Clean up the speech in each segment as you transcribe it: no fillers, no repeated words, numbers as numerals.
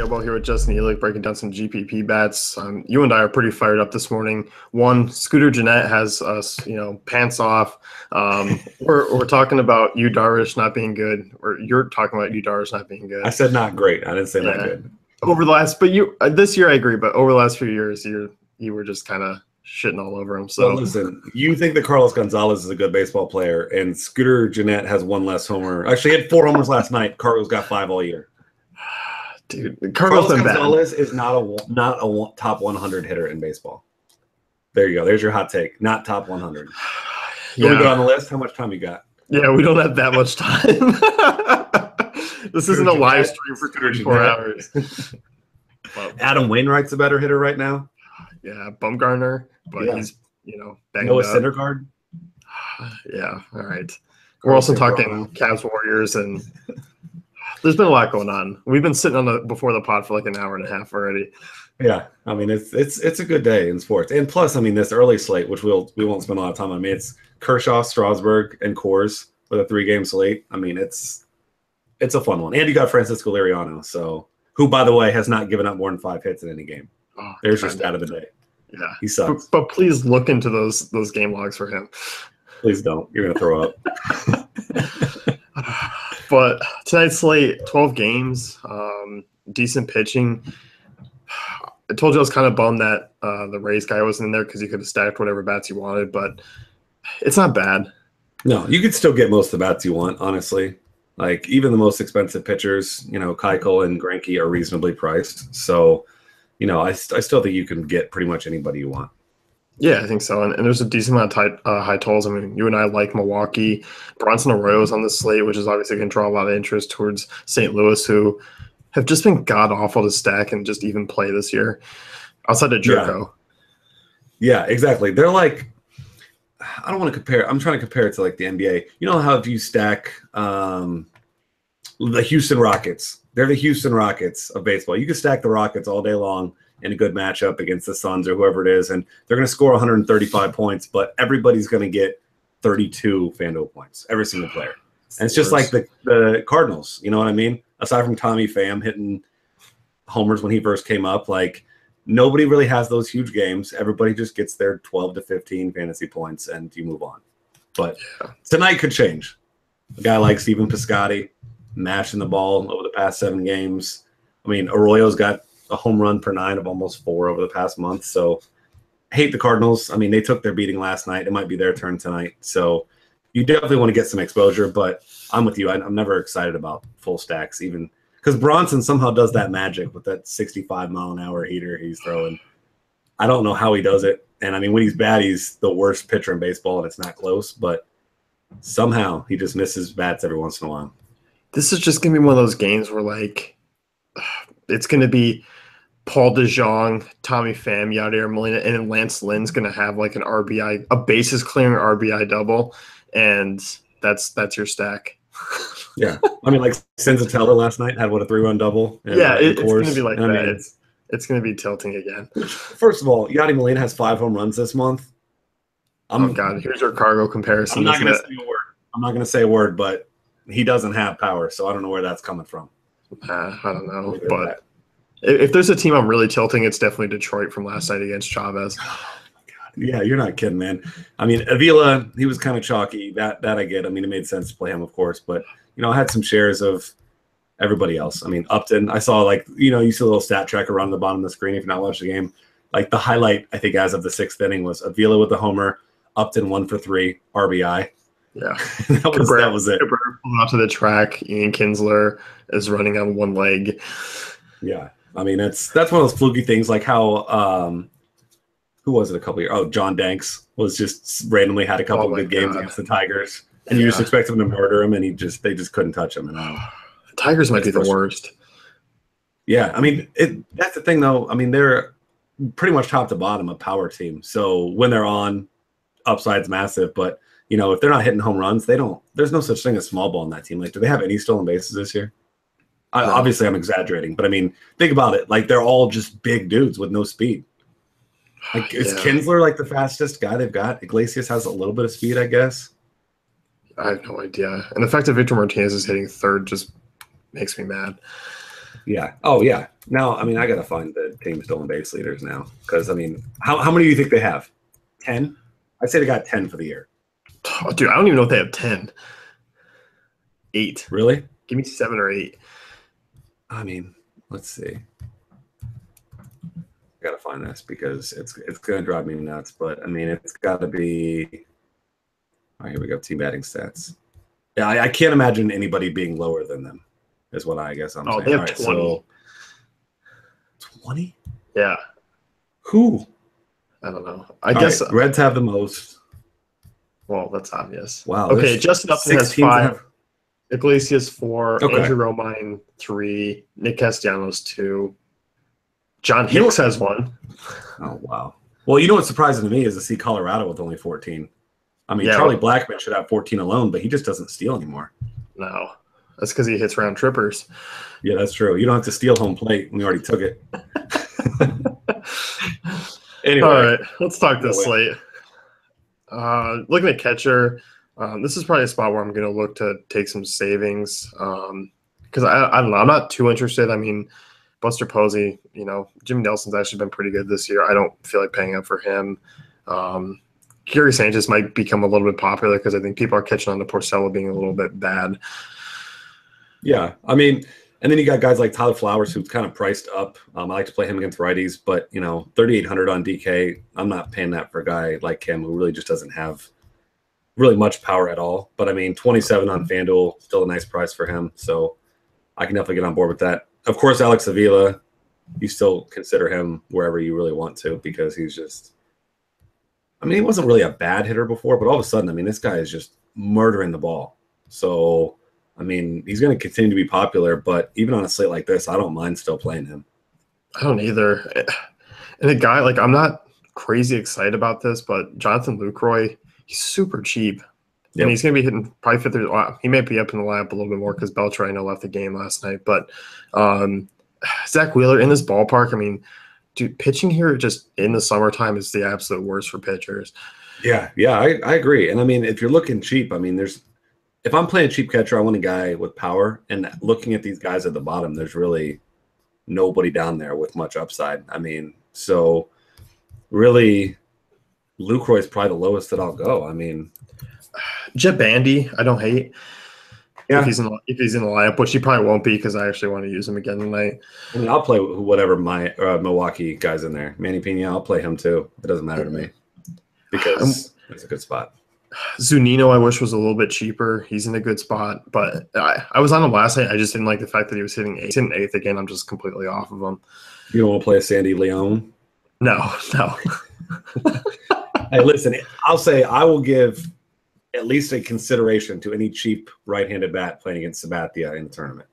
Gilbo here with Justin Elick breaking down some GPP bets. You and I are pretty fired up this morning. One, Scooter Jeanette has us, pants off. We're talking about Yu Darvish not being good, or you're talking about Yu Darvish not being good. I said not great. I didn't say not good. Over the last, but this year I agree, but over the last few years, you were just kind of shitting all over him. So listen, you think that Carlos Gonzalez is a good baseball player, and Scooter Jeanette has one less homer. Actually, he had 4 homers last night. Carlos got 5 all year. Dude, Carlos Gonzalez is not a top 100 hitter in baseball. There you go. There's your hot take. Not top 100. You want to go on the list? How much time you got? Yeah, we don't have that much time. This isn't a live stream for 24 hours. Adam Wainwright's a better hitter right now. Yeah, Bumgarner, but he's banged Noah up. Syndergaard. Yeah, all right. We're also talking Cavs Warriors, and there's been a lot going on. We've been sitting before the pod for like an hour and a half already. Yeah, I mean it's a good day in sports, and plus, I mean this early slate, which we won't spend a lot of time on. I mean it's Kershaw, Strasburg, and Coors with a 3-game slate. I mean it's a fun one, and you got Francisco Liriano, who by the way has not given up more than 5 hits in any game. Oh, there's your stat of the day. Yeah, he sucks. But please look into those game logs for him. Please don't. You're gonna throw up. But tonight's slate, 12 games, decent pitching. I told you I was kind of bummed that the Rays guy wasn't in there because he could have stacked whatever bats he wanted, but it's not bad. No, you could still get most of the bats you want, honestly. Like even the most expensive pitchers, Keuchel and Greinke are reasonably priced. So, I still think you can get pretty much anybody you want. Yeah, I think so. And there's a decent amount of high totals. I mean, you and I like Milwaukee. Bronson Arroyo's on the slate, which is obviously going to draw a lot of interest towards St. Louis, who have just been god-awful to stack and just even play this year, outside of Jerko. Yeah, exactly. They're like – I don't want to compare – I'm trying to compare it to like the NBA. You know how if you stack the Houston Rockets – they're the Houston Rockets of baseball. You can stack the Rockets all day long in a good matchup against the Suns or whoever it is, and they're going to score 135 points, but everybody's going to get 32 FanDuel points, every single player. And it's just like the Cardinals, you know what I mean? Aside from Tommy Pham hitting homers when he first came up, like nobody really has those huge games. Everybody just gets their 12 to 15 fantasy points, and you move on. But tonight could change. A guy like Steven Piscotty mashing the ball over the past 7 games. I mean, Arroyo's got a home run per 9 of almost 4 over the past month. So hate the Cardinals. I mean, they took their beating last night. It might be their turn tonight. So you definitely want to get some exposure, but I'm with you. I'm never excited about full stacks, even because Bronson somehow does that magic with that 65-mile-an-hour heater he's throwing. I don't know how he does it. And I mean, when he's bad, he's the worst pitcher in baseball, and it's not close, but somehow he just misses bats every once in a while. This is just going to be one of those games where, like, it's going to be Paul DeJong, Tommy Pham, Yadier Molina, and then Lance Lynn's going to have, like, an RBI, a bases-clearing RBI double, and that's your stack. Yeah. I mean, like, Senzatella last night had, a 3-run double? Yeah, it's going to be like that. It's going to be tilting again. First of all, Yadier Molina has 5 home runs this month. Oh, God, here's your cargo comparison. I'm not going to say a word. I'm not going to say a word, but he doesn't have power, so I don't know where that's coming from. I don't know, but if there's a team I'm really tilting, it's definitely Detroit from last night against Chavez. Oh my God. Yeah, you're not kidding, man. I mean, Avila, he was kind of chalky. That I get. I mean, it made sense to play him, of course, but I had some shares of everybody else. I mean, Upton, I saw you see a little stat tracker around the bottom of the screen if you're not watching the game. Like the highlight, I think, as of the 6th inning was Avila with the homer, Upton 1 for 3 RBI. Yeah, that was it. Cabrera pulled out to the track. Ian Kinsler is running on one leg. Yeah, I mean that's one of those fluky things, like how who was it a couple years? Oh, John Danks was just randomly had a couple of good games against the Tigers, and you just expect him to murder him, and they just couldn't touch him. And the Tigers might be the worst. Yeah, I mean that's the thing though. I mean they're pretty much top to bottom a power team, so when they're on, upside's massive, but. If they're not hitting home runs, there's no such thing as small ball in that team. Like, do they have any stolen bases this year? No. Obviously, I'm exaggerating, but I mean, think about it. Like, they're all just big dudes with no speed. Like, is Kinsler like the fastest guy they've got? Iglesias has a little bit of speed, I guess. I have no idea. And the fact that Victor Martinez is hitting 3rd just makes me mad. Yeah. Oh, yeah. Now, I mean, I got to find the team stolen base leaders now because, I mean, how many do you think they have? 10? I'd say they got 10 for the year. Oh, dude, I don't even know if they have 10. 8. Really? Give me 7 or 8. I mean, let's see. I got to find this because it's going to drive me nuts. But, I mean, it's got to be. All right, here we go. Team batting stats. Yeah, I can't imagine anybody being lower than them, is what I guess I'm saying. They have all right, 20. So 20? Yeah. Who? I don't know. I guess right, Reds have the most. Well, that's obvious. Wow. Okay, Justin Upton has 5. Iglesias 4. Okay. Andrew Romine 3. Nick Castellanos 2. John Hicks has 1. Oh, wow. Well, you know what's surprising to me is to see Colorado with only 14. I mean, Charlie Blackmon should have 14 alone, but he just doesn't steal anymore. No. That's because he hits round trippers. Yeah, that's true. You don't have to steal home plate. We already took it. Anyway. All right, let's talk this slate. Looking at catcher, this is probably a spot where I'm going to look to take some savings because I don't know. I'm not too interested. I mean, Buster Posey, Jimmy Nelson's actually been pretty good this year. I don't feel like paying up for him. Gary Sanchez might become a little bit popular because I think people are catching on to Porcello being a little bit bad. Yeah, I mean, and then you got guys like Tyler Flowers, who's kind of priced up. I like to play him against righties, but 3,800 on DK, I'm not paying that for a guy like him who really just doesn't have really much power at all. But I mean, 27 on FanDuel, still a nice price for him, so I can definitely get on board with that. Of course, Alex Avila, you still consider him wherever you really want to because he's just. I mean, he wasn't really a bad hitter before, but all of a sudden, I mean, this guy is just murdering the ball. So, I mean, he's going to continue to be popular, but even on a slate like this, I don't mind still playing him. I don't either. And a guy, I'm not crazy excited about this, but Jonathan Lucroy, he's super cheap. Yep. And he's going to be hitting probably fifth. He may be up in the lineup a little bit more because Beltran, I know, left the game last night. But Zach Wheeler in this ballpark, I mean, dude, pitching here just in the summertime is the absolute worst for pitchers. Yeah, I agree. And I mean, if you're looking cheap, I mean, if I'm playing cheap catcher, I want a guy with power. And looking at these guys at the bottom, there's really nobody down there with much upside. I mean, so really, Lucroy is probably the lowest that I'll go. I mean, Jet Bandy, I don't hate. Yeah. If he's in the lineup, which he probably won't be because I actually want to use him again tonight. I mean, I'll play whatever my Milwaukee guy's in there. Manny Pena, I'll play him too. It doesn't matter to me because it's a good spot. Zunino, I wish was a little bit cheaper. He's in a good spot, but I was on him last night. I just didn't like the fact that he was hitting eighth again. I'm just completely off of him. You don't want to play Sandy Leon? No. Hey, listen, I'll say I will give at least a consideration to any cheap right-handed bat playing against Sabathia in the tournament.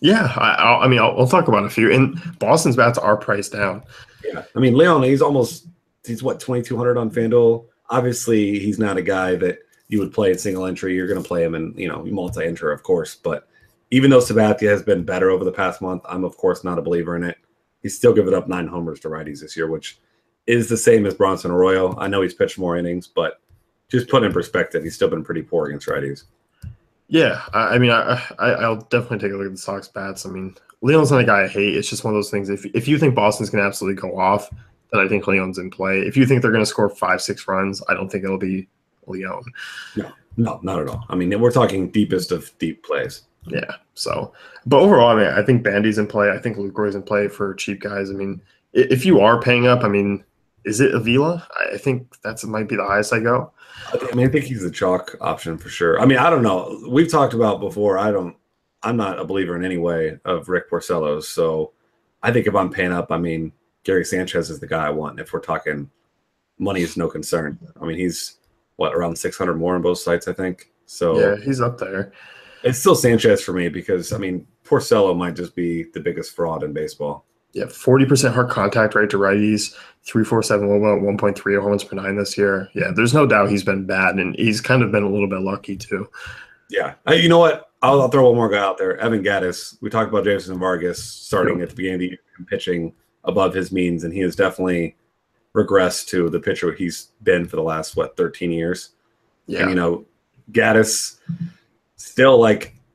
Yeah, I'll talk about a few. And Boston's bats are priced down. Yeah, I mean, Leon, he's what, 2,200 on FanDuel. Obviously, he's not a guy that you would play in single entry. You're going to play him in, multi-enter, of course. But even though Sabathia has been better over the past month, I'm, of course, not a believer in it. He's still given up 9 homers to righties this year, which is the same as Bronson Arroyo. I know he's pitched more innings, but just put in perspective, he's still been pretty poor against righties. Yeah, I'll definitely take a look at the Sox bats. I mean, Leon's not a guy I hate. It's just one of those things. If you think Boston's going to absolutely go off, then I think Leon's in play. If you think they're going to score 5-6 runs, I don't think it'll be Leon. No, not at all. I mean, we're talking deepest of deep plays. Yeah. So, but overall, I mean, I think Bandy's in play. I think Lucroy's in play for cheap guys. I mean, if you are paying up, I mean, is it Avila? I think that might be the highest I go. I think he's the chalk option for sure. I mean, I don't know. We've talked about before. I'm not a believer in any way of Rick Porcello's. So I think if I'm paying up, I mean, Gary Sanchez is the guy I want. If we're talking money is no concern. I mean, he's around 600 more on both sites, I think. So yeah, he's up there. It's still Sanchez for me because, I mean, Porcello might just be the biggest fraud in baseball. Yeah, 40% hard contact rate to righties, 3.47 WOBA, 1.3 home runs per 9 this year. Yeah, there's no doubt he's been bad, and he's kind of been a little bit lucky too. Yeah. You know what? I'll throw one more guy out there. Evan Gattis. We talked about Jameson Vargas starting at the beginning of the year and pitching above his means, and he has definitely regressed to the pitcher he's been for the last, 13 years. Yeah. And, Gattis still,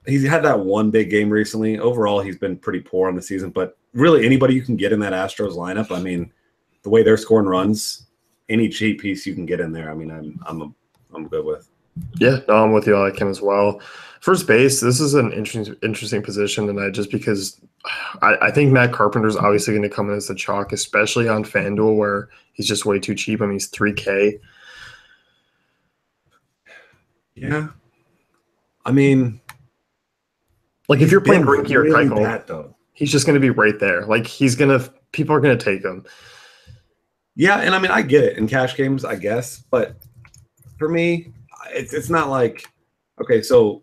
he's had that one big game recently. Overall, he's been pretty poor on the season, but really anybody you can get in that Astros lineup, I mean, the way they're scoring runs, any cheap piece you can get in there, I mean, I'm good with. Yeah, no, I'm with you. I like him as well. First base, this is an interesting position tonight just because I think Matt Carpenter's obviously going to come in as the chalk, especially on FanDuel where he's just way too cheap. I mean, he's 3K. Yeah. I mean, like if you're playing Greinke or really Keuchel, bad, though. he's just going to be right there. Like people are going to take him. Yeah, and I mean, I get it in cash games, I guess, but for me, it's not like, okay, so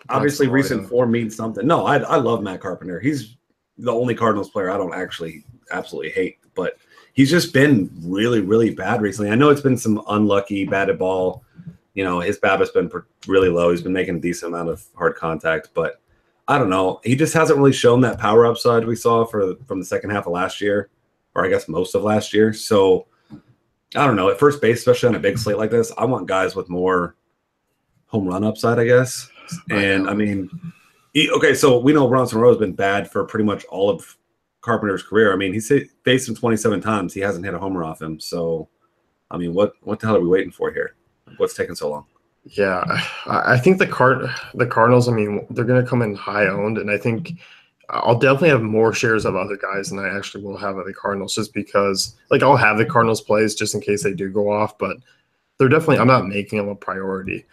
obviously recent form means something. No, I love Matt Carpenter. He's the only Cardinals player I don't actually absolutely hate, but he's just been really, really bad recently. I know it's been some unlucky batted ball. You know, his BABIP has been really low. He's been making a decent amount of hard contact, but I don't know. He just hasn't really shown that power upside we saw from the second half of last year, or I guess most of last year. So I don't know. At first base, especially on a big slate like this, I want guys with more home run upside, I guess. And I mean, okay, so we know Bronson Rowe has been bad for pretty much all of Carpenter's career. I mean, he's faced him 27 times. He hasn't hit a homer off him. So, I mean, what the hell are we waiting for here? What's taking so long? Yeah, I think the Cardinals, I mean, they're going to come in high owned, and I think I'll definitely have more shares of other guys than I actually will have of the Cardinals just because, like, I'll have the Cardinals plays just in case they do go off, but they're definitely – I'm not making them a priority.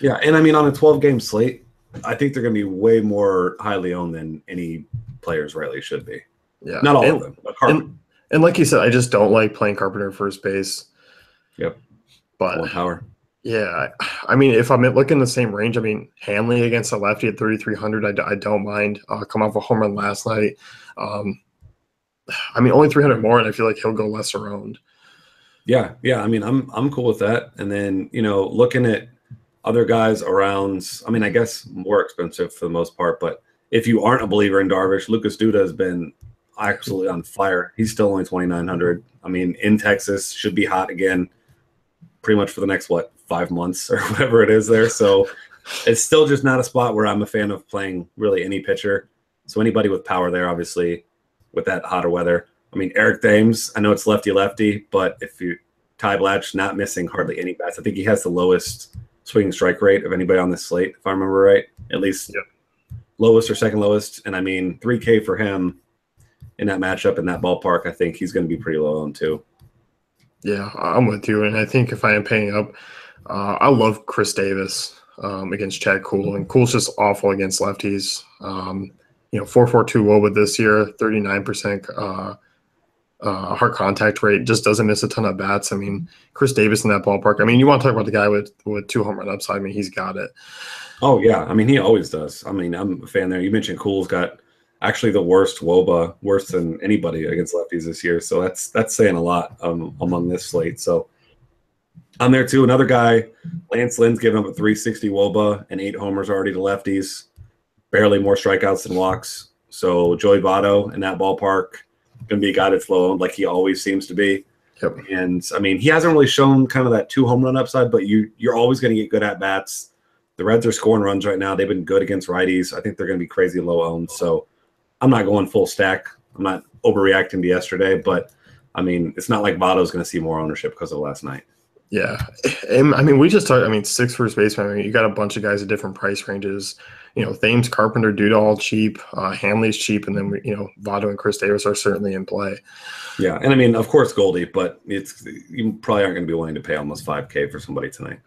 Yeah, and I mean, on a 12-game slate, I think they're going to be way more highly owned than any players rightly should be. Yeah. Not all of them, but and like you said, I just don't like playing Carpenter first base. Yep. But more power. Yeah, I mean, if I'm looking the same range, I mean, Hanley against a lefty at 3,300, I don't mind. Come off a home run last night. I mean, only 300 more, and I feel like he'll go lesser owned. Yeah. I mean, I'm cool with that. And then looking at other guys around, I mean, I guess more expensive for the most part. But if you aren't a believer in Darvish, Lucas Duda has been absolutely on fire. He's still only 2,900. I mean, in Texas, should be hot again, pretty much for the next 5 months or whatever it is there. So it's still just not a spot where I'm a fan of playing really any pitcher. So anybody with power there, obviously, with that hotter weather. I mean, Eric Thames, I know it's lefty, but if you Ty Blatch not missing hardly any bats. I think he has the lowest swinging strike rate of anybody on this slate, if I remember right. At least lowest or second lowest. And I mean, 3K for him in that matchup in that ballpark, I think he's going to be pretty low on too. Yeah, I'm with you. And I think if I am paying up, I love Chris Davis against Chad Kuhl. And Kuhl's just awful against lefties. 4.42 WOBA this year, 39% hard contact rate, just doesn't miss a ton of bats. I mean, Chris Davis in that ballpark. I mean, you want to talk about the guy with 2 home run upside. I mean, he's got it. Oh, yeah. I mean, he always does. I mean, I'm a fan there. You mentioned Kuhl's got actually the worst WOBA, worse than anybody against lefties this year. So that's saying a lot among this slate. So I'm there too. Another guy, Lance Lynn's giving up a 360 WOBA and 8 homers already to lefties, barely more strikeouts than walks. So Joey Votto in that ballpark, going to be a guy that's low owned like he always seems to be. Yep. And I mean, he hasn't really shown kind of that 2 home run upside, but you're always going to get good at bats. The Reds are scoring runs right now. They've been good against righties. I think they're going to be crazy low owned. So I'm not going full stack. I'm not overreacting to yesterday, but I mean, it's not like Votto's going to see more ownership because of last night. Yeah. I mean, we just talked, 6 first basemen. I mean, you got a bunch of guys at different price ranges. Thames, Carpenter, Duda all cheap. Hanley's cheap. And then, Votto and Chris Davis are certainly in play. Yeah. And I mean, of course, Goldie, but you probably aren't going to be willing to pay almost $5K for somebody tonight.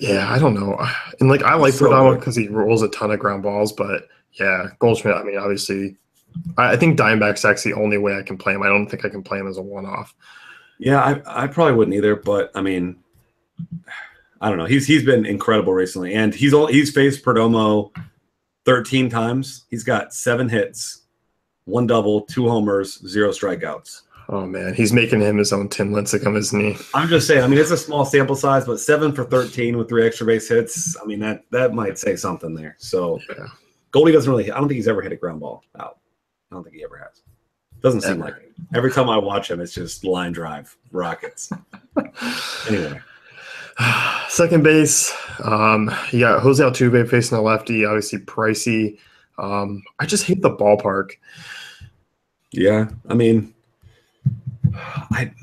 Yeah, I don't know. And I like Perdomo because he rolls a ton of ground balls. But yeah, Goldschmidt, I mean, obviously, I think Diamondback's actually the only way I can play him. I don't think I can play him as a one-off. Yeah, I probably wouldn't either. But I mean, I don't know. He's been incredible recently, and he's faced Perdomo 13 times. He's got 7 hits, 1 double, 2 homers, 0 strikeouts. Oh man, he's making him his own Tim Lincecum, isn't he? I'm just saying. I mean, it's a small sample size, but 7 for 13 with 3 extra base hits. I mean, that might say something there. So yeah. Goldie doesn't really. I don't think he's ever hit a ground ball out. I don't think he ever has. Doesn't seem like it. Every time I watch him, it's just line drive, Rockets. Anyway. Second base, you got Jose Altuve facing a lefty, obviously pricey. I just hate the ballpark. Yeah, I mean, I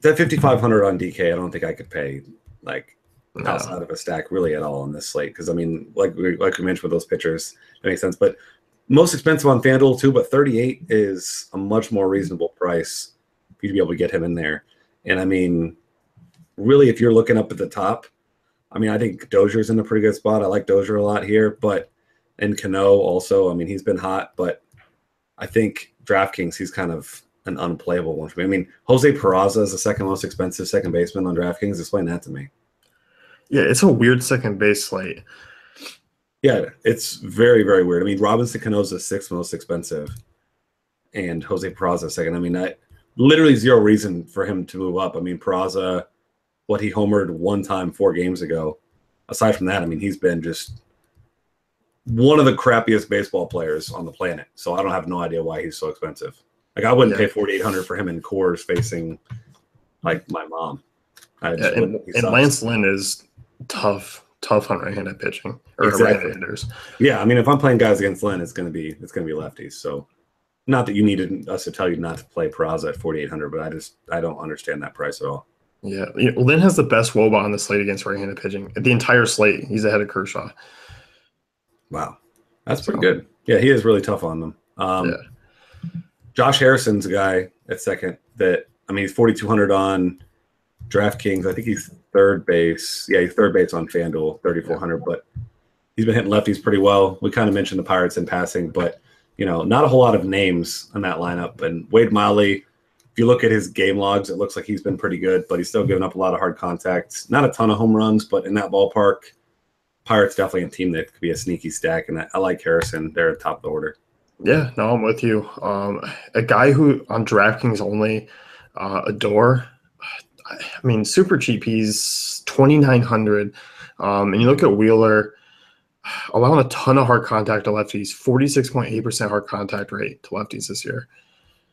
that 5,500 on DK, I don't think I could pay like No. outside of a stack really at all on this slate because I mean, like we mentioned with those pitchers, that makes sense. But most expensive on FanDuel too, but 38 is a much more reasonable price for you to be able to get him in there. And I mean, really, if you're looking up at the top, I mean, I think Dozier's in a pretty good spot. I like Dozier a lot here, but and Cano also. I mean, he's been hot, but I think DraftKings, he's kind of an unplayable one for me. I mean, Jose Peraza is the second most expensive second baseman on DraftKings. Explain that to me. Yeah, it's a weird second base slate. Yeah, it's very, very weird. I mean, Robinson Cano is the sixth most expensive, and Jose Peraza second. I mean, that literally zero reason for him to move up. I mean, Peraza, what he homered one time 4 games ago. Aside from that, I mean, he's been just one of the crappiest baseball players on the planet. So I don't have no idea why he's so expensive. Like I wouldn't pay 4,800 for him in Coors facing like my mom. I Yeah, just wouldn't. and Lance Lynn is tough on right-handed pitching or Exactly. right-handers. Yeah, I mean, if I'm playing guys against Lynn, it's gonna be lefties. So not that you needed us to tell you not to play Peraza at 4,800, but I don't understand that price at all. Yeah, Lynn has the best WOBA on the slate against right-handed pitching. The entire slate, he's ahead of Kershaw. Wow, that's pretty good. Yeah, he is really tough on them. Yeah. Josh Harrison's a guy at second that, I mean, he's 4,200 on DraftKings. I think he's third base. Yeah, he's third base on FanDuel, 3,400, but he's been hitting lefties pretty well. We kind of mentioned the Pirates in passing, but, you know, not a whole lot of names in that lineup. And Wade Miley, if you look at his game logs, it looks like he's been pretty good, but he's still giving up a lot of hard contacts. Not a ton of home runs, but in that ballpark, Pirates definitely a team that could be a sneaky stack, and I like Harrison. They're at the top of the order. Yeah, no, I'm with you. A guy who on DraftKings only adore. I mean, super cheap. He's 2,900. And you look at Wheeler, allowing a ton of hard contact to lefties, 46.8% hard contact rate to lefties this year.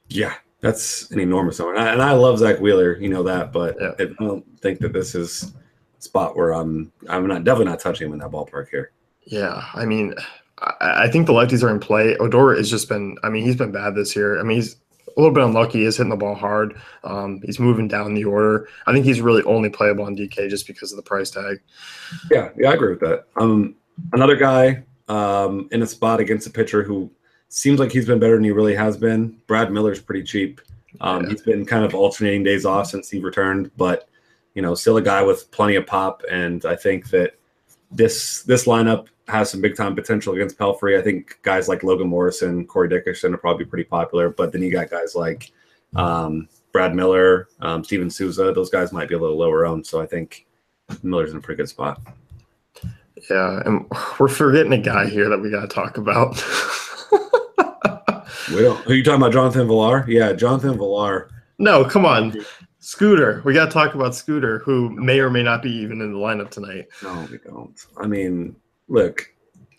Yeah, that's an enormous number. And I love Zach Wheeler, you know that, but Yeah. I don't think that this is a spot where I'm definitely not touching him in that ballpark here. Yeah, I mean, I think the lefties are in play. Odor has just been, I mean, he's been bad this year. I mean, he's a little bit unlucky. He's hitting the ball hard. He's moving down the order. I think he's really only playable on DK just because of the price tag. Yeah, I agree with that. Another guy in a spot against a pitcher who seems like he's been better than he really has been. Brad Miller's pretty cheap. He's been kind of alternating days off since he returned, but you know, still a guy with plenty of pop. And I think that this lineup has some big time potential against Pelfrey. I think guys like Logan Morrison, Corey Dickerson are probably pretty popular, but then you got guys like Brad Miller, Steven Souza. Those guys might be a little lower owned. So I think Miller's in a pretty good spot. Yeah, and we're forgetting a guy here that we got to talk about. Are you talking about Jonathan Villar? Yeah, Jonathan Villar. No, come on. Scooter. We got to talk about Scooter, who may or may not be even in the lineup tonight. No, we don't. I mean, look,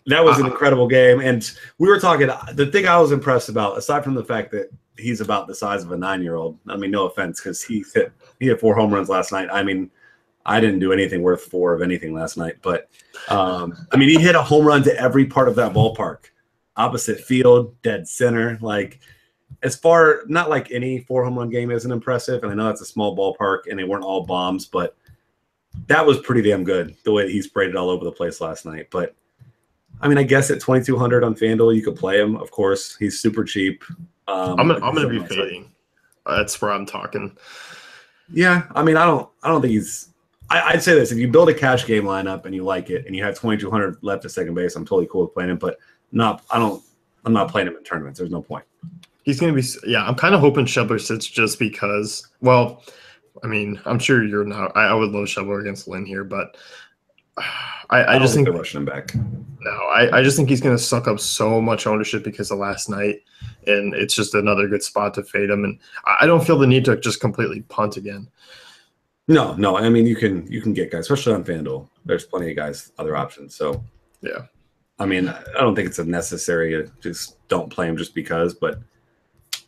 that was an incredible game. And we were talking, the thing I was impressed about, aside from the fact that he's about the size of a 9-year-old, I mean, no offense, because he hit 4 home runs last night. I mean, I didn't do anything worth 4 of anything last night. But, I mean, he hit a home run to every part of that ballpark. Opposite field, dead center. Like, as far, not like any 4 home run game isn't impressive, and I know that's a small ballpark and they weren't all bombs, but that was pretty damn good the way that he sprayed it all over the place last night. But I mean, I guess at 2,200 on FanDuel, you could play him. Of course, he's super cheap. I'm gonna be fading. That's where I'm talking. Yeah, I mean, I don't think he's. I'd say this: if you build a cash game lineup and you like it, and you have 2,200 left at second base, I'm totally cool with playing him. But I'm not playing him in tournaments. There's no point. He's going to be, yeah, I'm kind of hoping Shebler sits just because, well, I mean, I'm sure you're not, I would love Shebler against Lynn here, but I just think they're rushing him back. No, I just think he's going to suck up so much ownership because of last night, and it's just another good spot to fade him. And I don't feel the need to just completely punt again. No, I mean, you can get guys, especially on FanDuel. There's plenty of guys, other options. So, yeah. I mean, I don't think it's a necessary, just don't play him just because, but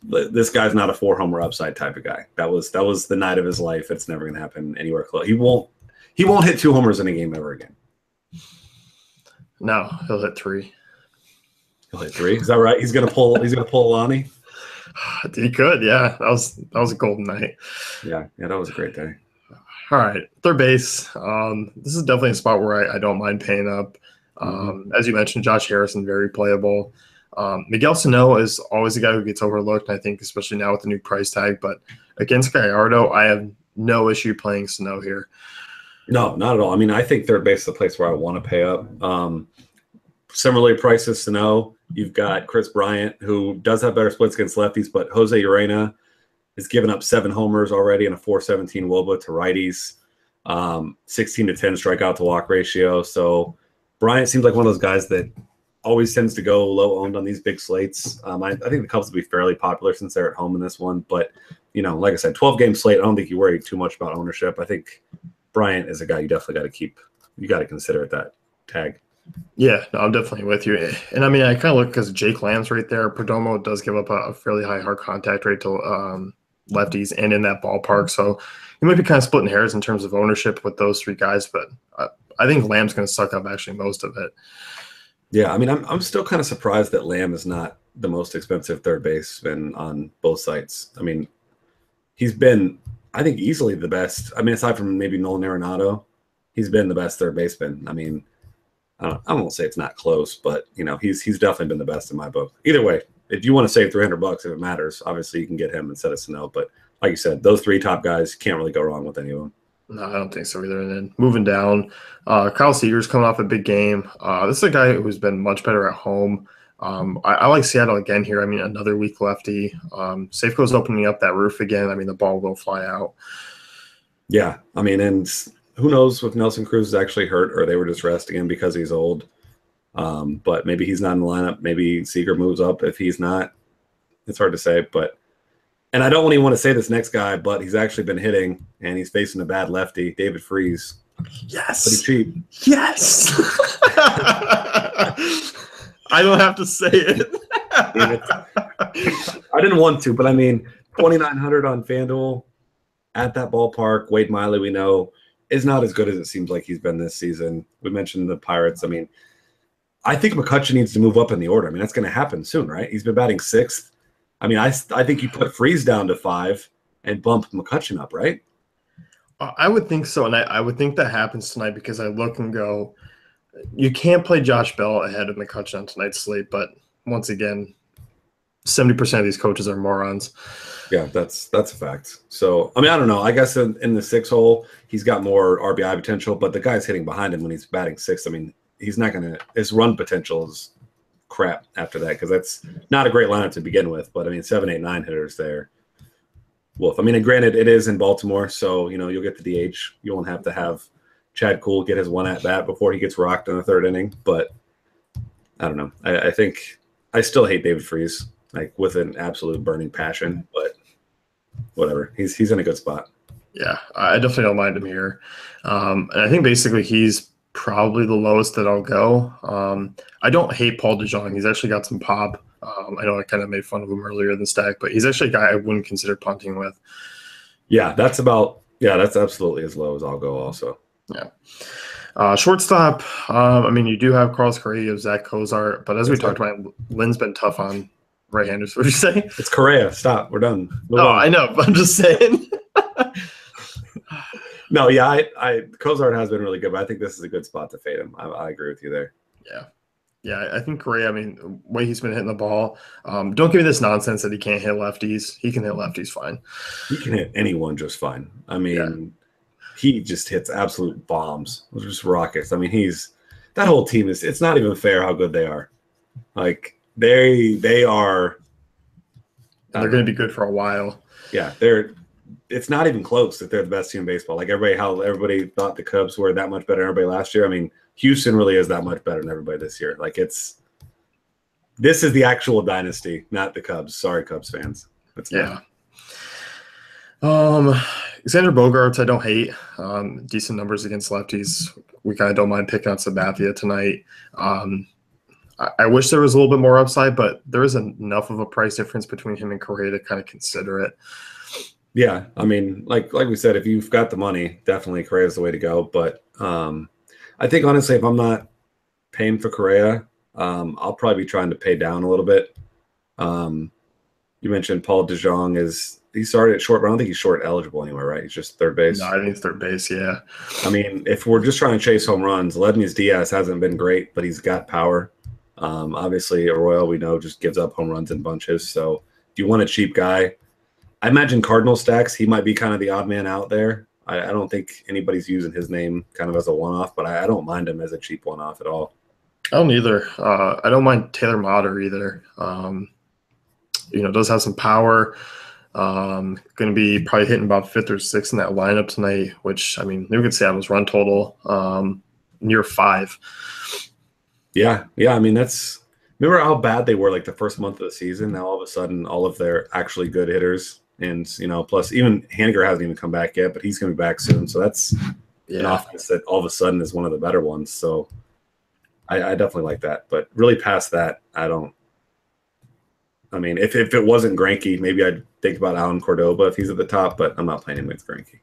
this guy's not a 4 homer upside type of guy. That was the night of his life. It's never going to happen anywhere close. He He won't hit 2 homers in a game ever again. No, he'll hit 3. He'll hit 3. Is that right? He's gonna pull Lonnie. He could, yeah. That was a golden night. Yeah, that was a great day. All right, third base. This is definitely a spot where I don't mind paying up. As you mentioned, Josh Harrison, very playable. Miguel Sano is always a guy who gets overlooked, I think, especially now with the new price tag. But against Gallardo, I have no issue playing Sano here. No, not at all. I mean, I think third base is the place where I want to pay up. Similarly priced as Sano, you've got Chris Bryant, who does have better splits against lefties, but Jose Urena has given up 7 homers already and a 4.17 WOBA to righties, 16 to 10 strikeout to walk ratio. So Bryant seems like one of those guys that always tends to go low owned on these big slates. I think the Cubs will be fairly popular since they're at home in this one. But, like I said, 12-game slate, I don't think you worry too much about ownership. I think Bryant is a guy you definitely got to keep. You got to consider at that tag. Yeah, no, I'm definitely with you. And I mean, I kind of look because Jake Lamb's right there. Perdomo does give up a fairly high hard contact rate to lefties and in that ballpark. So you might be kind of splitting hairs in terms of ownership with those 3 guys. But I think Lamb's going to suck up actually most of it. Yeah, I mean, I'm still kind of surprised that Lamb is not the most expensive third baseman on both sites. I mean, he's been, I think, easily the best. I mean, aside from maybe Nolan Arenado, he's been the best third baseman. I mean, I won't say it's not close, but he's definitely been the best in my book. Either way, if you want to save $300 if it matters, obviously you can get him instead of Sano. But like you said, those 3 top guys, can't really go wrong with any of them. No, I don't think so either. And then moving down, Kyle Seager's coming off a big game. This is a guy who's been much better at home. I like Seattle again here. I mean, another weak lefty. Safeco's opening up that roof again. I mean, the ball will fly out. Yeah, I mean, and who knows if Nelson Cruz is actually hurt or they were just resting him because he's old. But maybe he's not in the lineup. Maybe Seager moves up if he's not. It's hard to say. And I don't even want to say this next guy, but he's actually been hitting, and he's facing a bad lefty, David Freese. Yes. Pretty cheap. Yes. I don't have to say it. I didn't want to, but I mean, 2,900 on FanDuel at that ballpark. Wade Miley, we know, is not as good as it seems like he's been this season. We mentioned the Pirates. I mean, I think McCutchen needs to move up in the order. I mean, that's going to happen soon, right? He's been batting 6th. I mean, I think you put Freese down to 5 and bump McCutchen up, right? I would think so, and I would think that happens tonight because I look and go, you can't play Josh Bell ahead of McCutchen on tonight's slate, but once again, 70% of these coaches are morons. Yeah, that's a fact. So, I mean, I don't know. I guess in the 6 hole, he's got more RBI potential, but the guy's hitting behind him when he's batting 6th. I mean, he's not going to – his run potential is crap after that because that's not a great lineup to begin with. But, I mean, 7, 8, 9 hitters there. Wolf. I mean, and granted, it is in Baltimore, so, you'll get the DH. You won't have to have Chad Kuhl get his one at-bat before he gets rocked in the 3rd inning. But I don't know. I think – I still hate David Freese, like with an absolute burning passion, but whatever. He's in a good spot. Yeah, I definitely don't mind him here. And I think basically he's probably the lowest that I'll go. I don't hate Paul DeJong. He's actually got some pop. I know I kind of made fun of him earlier in the stack, but he's actually a guy I wouldn't consider punting with. Yeah, that's absolutely as low as I'll go also. Yeah. Shortstop, I mean, you do have Carlos Correa, you have Zach Cozart, but as we talked about, Lynn's been tough on right-handers. What did you say? It's Correa. Stop. We're done. No, I know, but I'm just saying. No, yeah, Cozart has been really good, but I think this is a good spot to fade him. I agree with you there. Yeah, I think Correa, I mean, the way he's been hitting the ball, don't give me this nonsense that he can't hit lefties. He can hit lefties fine. He can hit anyone just fine. I mean, he just hits absolute bombs. Just rockets. I mean, that whole team it's not even fair how good they are. Like, they are. And they're going to be good for a while. Yeah, it's not even close that they're the best team in baseball. Like how everybody thought the Cubs were that much better than everybody last year. I mean, Houston really is that much better than everybody this year. Like this is the actual dynasty, not the Cubs. Sorry, Cubs fans. Xander Bogaerts, I don't hate. Decent numbers against lefties. We kind of don't mind picking on Sabathia tonight. I wish there was a little bit more upside, but there is enough of a price difference between him and Correa to kind of consider it. Yeah, I mean, like we said, if you've got the money, definitely Correa is the way to go. But I think honestly, if I'm not paying for Correa, I'll probably be trying to pay down a little bit. Um, you mentioned Paul DeJong he started at short, but I don't think he's short eligible anywhere, right? He's just third No, base. I think third base. Yeah. I mean, if we're just trying to chase home runs, Ledmys Diaz hasn't been great, but he's got power. Obviously, Arroyo, we know, just gives up home runs in bunches. So if you want a cheap guy, I imagine Cardinal stacks, he might be kind of the odd man out there. I don't think anybody's using his name kind of as a one-off, but I don't mind him as a cheap one-off at all. I don't either. I don't mind Taylor Motter either. Does have some power. Going to be probably hitting about fifth or sixth in that lineup tonight, which, I mean, we could say Adam's run total near 5. Yeah. I mean, remember how bad they were like the first month of the season? Now all of a sudden, all of their actually good hitters, and plus even Haniger hasn't even come back yet, but he's going to be back soon. So that's an offense that all of a sudden is one of the better ones. So I definitely like that. But really past that, I don't. I mean, if it wasn't Greinke, maybe I'd think about Alan Cordoba if he's at the top, but I'm not playing him with Greinke.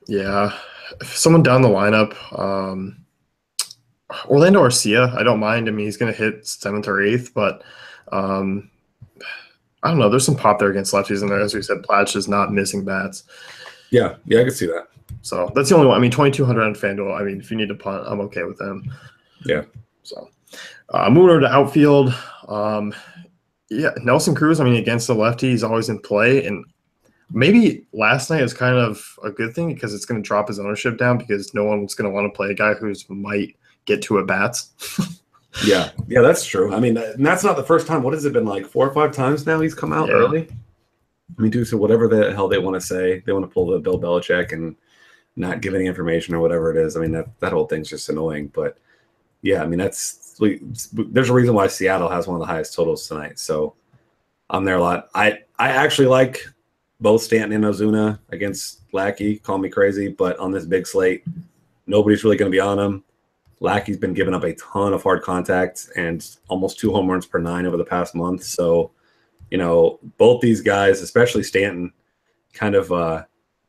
Yeah. If someone down the lineup, Orlando Arcia, I don't mind. I mean, he's going to hit 7th or 8th, but I don't know. There's some pop there against lefties in there. As we said, Platch is not missing bats. Yeah, I can see that. So that's the only one. I mean, 2,200 on FanDuel. I mean, if you need to punt, I'm okay with them. Yeah. So moving over to outfield. Nelson Cruz, I mean, against the lefty, he's always in play. And maybe last night is kind of a good thing because it's going to drop his ownership down because no one's going to want to play a guy who's might get to at bats. Yeah, that's true. I mean, and that's not the first time. What has it been, like 4 or 5 times now he's come out early? I mean, due to whatever the hell they want to say. They want to pull the Bill Belichick and not give any information or whatever it is. I mean, that whole thing's just annoying. But, yeah, I mean, there's a reason why Seattle has one of the highest totals tonight. So I'm there a lot. I actually like both Stanton and Ozuna against Lackey. Call me crazy, but on this big slate, nobody's really going to be on him. Lackey's been giving up a ton of hard contact and almost 2 home runs per 9 over the past month. So, both these guys, especially Stanton, kind of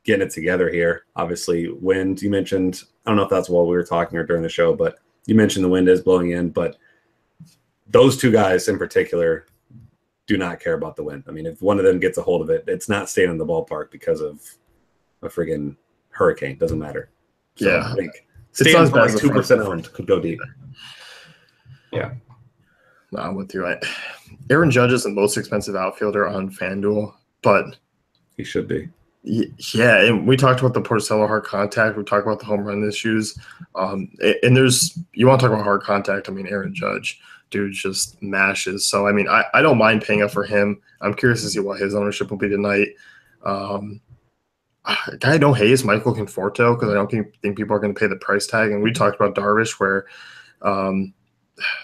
getting it together here. Obviously, wind, you mentioned, I don't know if that's while we were talking or during the show, but you mentioned the wind is blowing in. But those 2 guys in particular do not care about the wind. I mean, if one of them gets a hold of it, it's not staying in the ballpark because of a friggin' hurricane. Doesn't matter. So yeah. I think Stanton's like 2% owned, could go deep. Yeah. No, I'm with you. Aaron Judge is the most expensive outfielder on FanDuel, but he should be. Yeah, and we talked about the Porcello hard contact. We talked about the home run issues. And you want to talk about hard contact. I mean, Aaron Judge, dude, just mashes. So, I mean, I don't mind paying up for him. I'm curious to see what his ownership will be tonight. A guy I don't hate is Michael Conforto because I don't think people are going to pay the price tag. And we talked about Darvish where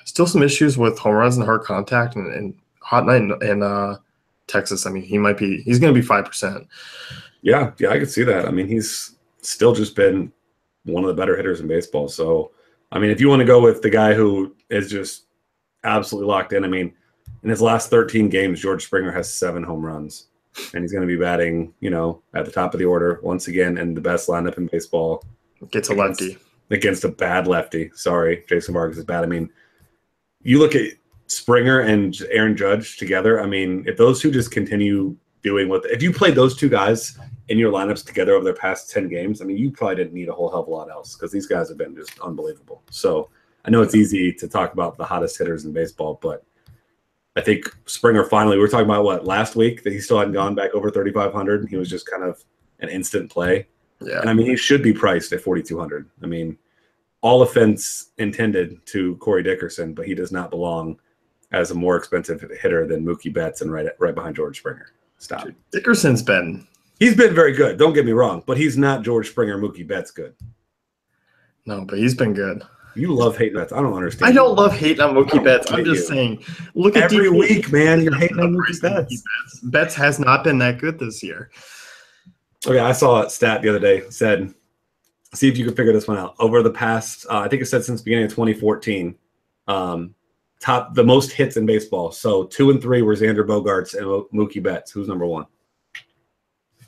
still some issues with home runs and hard contact and hot night in Texas. I mean, he's going to be 5%. Yeah, I can see that. I mean, he's still just been one of the better hitters in baseball. So, I mean, if you want to go with the guy who is just absolutely locked in, I mean, in his last 13 games, George Springer has 7 home runs. And he's going to be batting, at the top of the order once again in the best lineup in baseball. Gets a lefty. Against a bad lefty. Sorry, Jason Vargas is bad. I mean, you look at Springer and Aaron Judge together. I mean, if those two just continue doing if you played those 2 guys in your lineups together over their past 10 games, I mean, you probably didn't need a whole hell of a lot else because these guys have been just unbelievable. So I know it's easy to talk about the hottest hitters in baseball, but I think Springer finally, we were talking about last week that he still hadn't gone back over 3,500. He was just kind of an instant play. Yeah. And I mean, he should be priced at 4,200. I mean, all offense intended to Corey Dickerson, but he does not belong as a more expensive hitter than Mookie Betts and right behind George Springer. Stop. Dude, Dickerson's been. He's been very good. Don't get me wrong, but he's not George Springer, Mookie Betts good. No, but he's been good. You love hating Betts. I don't understand. I don't love hating on Mookie Betts. I'm just saying. Look at every week, man. You're hating on Mookie Betts. Betts has not been that good this year. Okay, I saw a stat the other day. It said, see if you can figure this one out. Over the past, I think it said since the beginning of 2014, the most hits in baseball. So 2 and 3 were Xander Bogaerts and Mookie Betts. Who's number 1?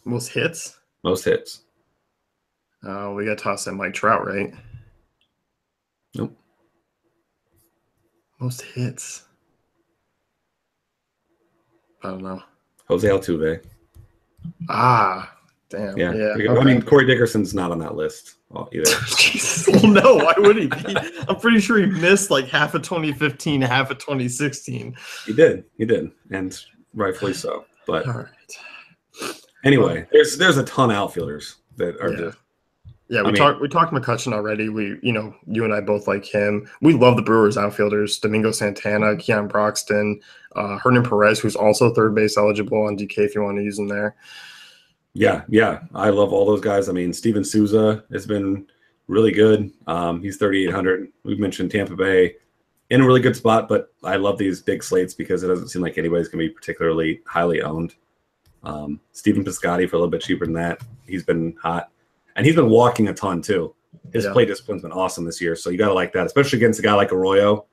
Most hits? Most hits. We got to toss in Mike Trout, right? Nope. Most hits. I don't know. Jose Altuve. Ah, damn. Yeah. Yeah. I Okay. mean, Corey Dickerson's not on that list either. Jesus. Well, no, why would he be? I'm pretty sure he missed like half of 2015, half of 2016. He did, and rightfully so. But All right. anyway, there's a ton of outfielders that are just. Yeah, we talked McCutcheon already. You and I both like him. We love the Brewers outfielders: Domingo Santana, Keon Broxton, Hernan Perez, who's also third base eligible on DK if you want to use him there. Yeah, I love all those guys. I mean, Steven Souza has been really good. He's 3,800. We've mentioned Tampa Bay in a really good spot, but I love these big slates because it doesn't seem like anybody's going to be particularly highly owned. Steven Piscotty for a little bit cheaper than that. He's been hot. And he's been walking a ton too. His play discipline's been awesome this year, so you got to like that, especially against a guy like Arroyo.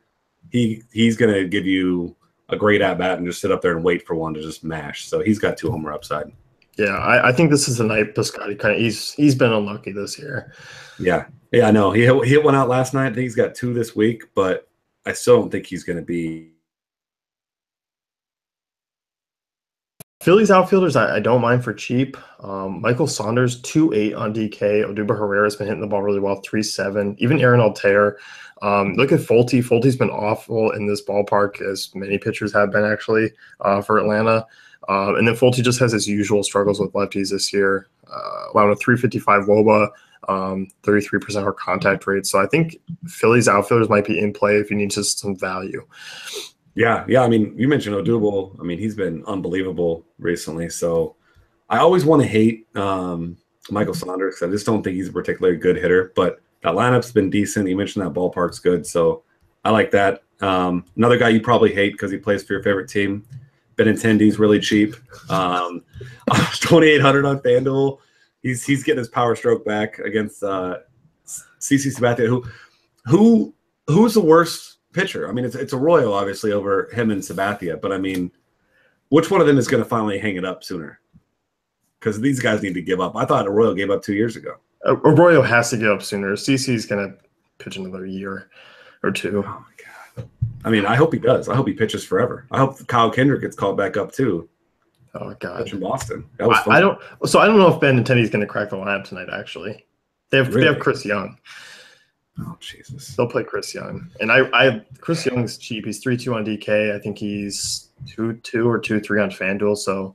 He's going to give you a great at bat and just sit up there and wait for one to just mash. So he's got 2 homer upside. Yeah, I think this is the night Piscotty kind of he's been unlucky this year. Yeah, I know. He hit one out last night. I think he's got 2 this week, but I still don't think he's going to be. Phillies outfielders, I don't mind for cheap. Michael Saunders, 2.8 on DK. Odubel Herrera's been hitting the ball really well, 3.7. Even Aaron Altair. Look at Fulte. Fulte's been awful in this ballpark, as many pitchers have been actually for Atlanta. And then Fulte just has his usual struggles with lefties this year, allowing a 355 WOBA, 33% hard contact rate. So I think Phillies outfielders might be in play if you need just some value. Yeah. I mean, you mentioned Odubel. I mean, he's been unbelievable recently. So I always want to hate Michael Saunders. I just don't think he's a particularly good hitter. But that lineup's been decent. You mentioned that ballpark's good. So I like that. Another guy you probably hate because he plays for your favorite team, Benintendi's really cheap. 2,800 on FanDuel. He's getting his power stroke back against CC Sabathia. Who's the worst pitcher? I mean, it's Arroyo obviously over him and Sabathia, but I mean, which one of them is going to finally hang it up sooner? Because these guys need to give up. I thought Arroyo gave up 2 years ago. Arroyo has to give up sooner. CC's going to pitch another year or 2. Oh my god! I mean, I hope he does. I hope he pitches forever. I hope Kyle Kendrick gets called back up too. Oh god! In Boston, that was fun. I don't know if Benintendi's going to crack the lineup tonight. Actually, they have Chris Young. Oh Jesus! They'll play Chris Young, and Chris Young's cheap. He's 3.2 on DK. I think he's 2.2 or 2.3 on FanDuel. So,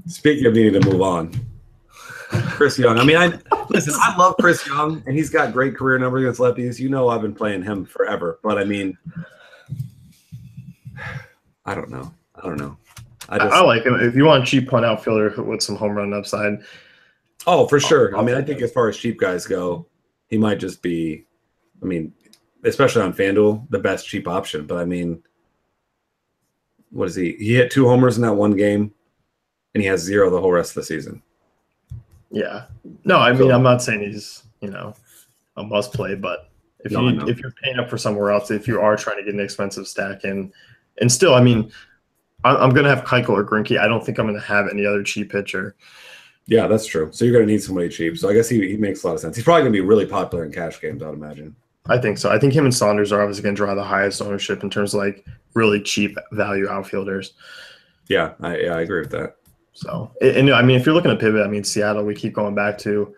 speaking of needing to move on, Chris Young. I mean, I love Chris Young, and he's got great career numbers against lefties. You know, I've been playing him forever, but I mean, I don't know. I like him. If you want a cheap punt outfielder with some home run upside. Oh, for sure. I mean, I think as far as cheap guys go, he might just be, I mean, especially on FanDuel, the best cheap option. But I mean, what is he? He hit 2 homers in that one game, and he has 0 the whole rest of the season. Yeah. No, I mean, I'm not saying he's, a must play, but if you're paying up for somewhere else, if you are trying to get an expensive stack in, and still, I mean, I'm going to have Keuchel or Greinke. I don't think I'm going to have any other cheap pitcher. Yeah, that's true. So you're going to need somebody cheap. So I guess he makes a lot of sense. He's probably going to be really popular in cash games, I'd imagine. I think so. I think him and Saunders are obviously going to draw the highest ownership in terms of like really cheap value outfielders. Yeah, I agree with that. So, and I mean, if you're looking to pivot, I mean, Seattle, we keep going back to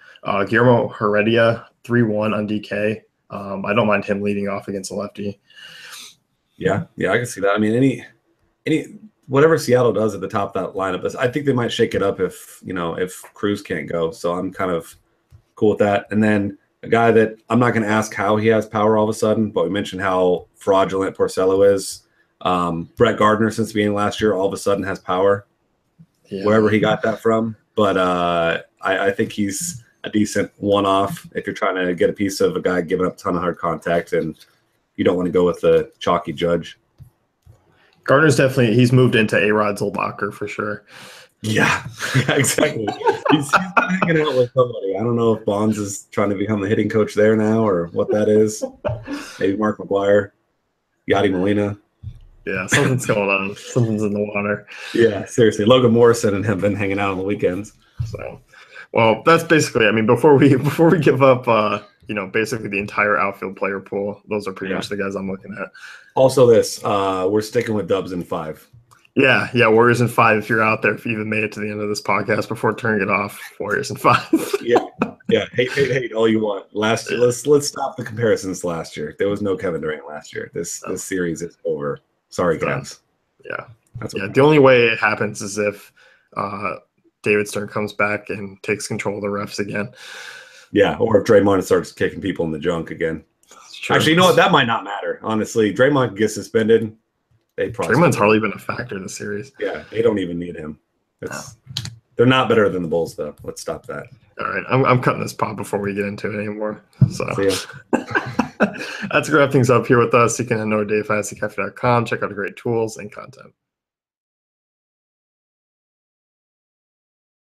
Guillermo Heredia, 3.1 on DK. I don't mind him leading off against a lefty. Yeah, I can see that. I mean, any whatever Seattle does at the top of that lineup, I think they might shake it up if Cruz can't go. So I'm kind of cool with that. And then a guy that I'm not going to ask how he has power all of a sudden, but we mentioned how fraudulent Porcello is. Brett Gardner, since the beginning of last year, all of a sudden has power. Yeah. Wherever he got that from. But I think he's a decent one-off if you're trying to get a piece of a guy giving up a ton of hard contact and you don't want to go with the chalky Judge. Gardner's definitely – he's moved into A-Rod Zolbacher for sure. Yeah, exactly. he's been hanging out with somebody. I don't know if Bonds is trying to become the hitting coach there now or what that is. Maybe Mark McGwire, Yadi Molina. Yeah, something's going on. Something's in the water. Yeah, seriously. Logan Morrison and him been hanging out on the weekends. So, well, that's basically. I mean, before we give up, basically the entire outfield player pool. Those are pretty much the guys I'm looking at. Also, we're sticking with Dubs in 5. Yeah, Warriors in 5. If you're out there, if you even made it to the end of this podcast before turning it off, Warriors in 5. yeah. Hate all you want. Last year, let's stop the comparisons to last year. There was no Kevin Durant last year. This series is over. Sorry, Cavs. Yeah, the only way it happens is if David Stern comes back and takes control of the refs again. Yeah, or if Draymond starts kicking people in the junk again. Actually, you know what? That might not matter. Honestly, Draymond gets suspended. Draymond's hardly been a factor in the series. Yeah, they don't even need him. They're not better than the Bulls, though. Let's stop that. All right, I'm cutting this pod before we get into it anymore. So that's going to wrap things up here with us. You can head over to DaveFantasyCafe.com. Check out the great tools and content.